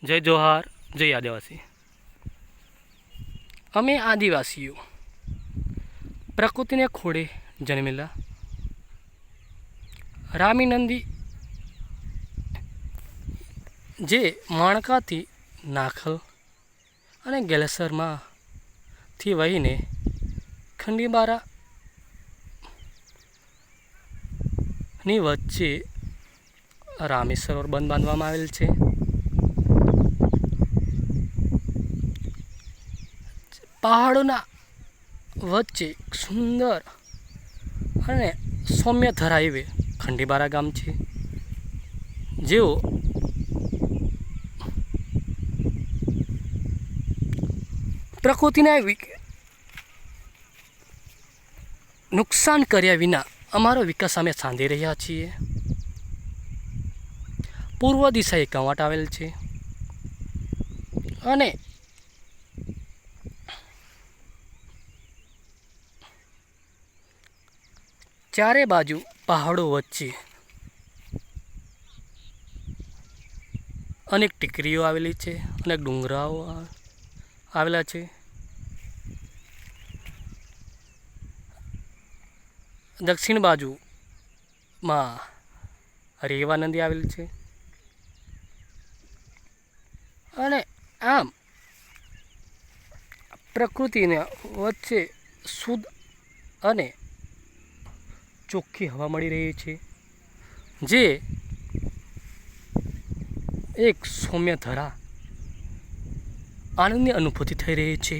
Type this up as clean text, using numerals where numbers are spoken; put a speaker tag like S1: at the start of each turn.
S1: જય જોહાર, જય આદિવાસી। અમે આદિવાસીઓ પ્રકૃતિને ખોળે જન્મેલા રામી નંદી જે માણકાથી નાખલ અને ગેલેસરમાંથી વહીને ખંડીબારાની વચ્ચે રામેશ્વર બંધ બાંધવામાં આવેલ છે। પહાડોના વચ્ચે સુંદર અને સૌમ્ય ધરાવે ખંડીબારા ગામ છે, જેઓ પ્રકૃતિના નુકસાન કર્યા વિના અમારો વિકાસ અમે સાંધી રહ્યા છીએ। પૂર્વ દિશાએ કવાંટ આવેલ છે અને ચારે બાજુ પહાડો વચ્ચે અનેક ટેકરીઓ આવેલી છે, અનેક ડુંગરાઓ આવેલા છે। દક્ષિણ બાજુમાં રેવા નદી આવેલી છે અને આમ પ્રકૃતિને વચ્ચે શુદ્ધ અને ચોખ્ખી હવા મળી રહી છે, જે એક સૌમ્ય ધરા આનંદની અનુભૂતિ થઈ રહી છે।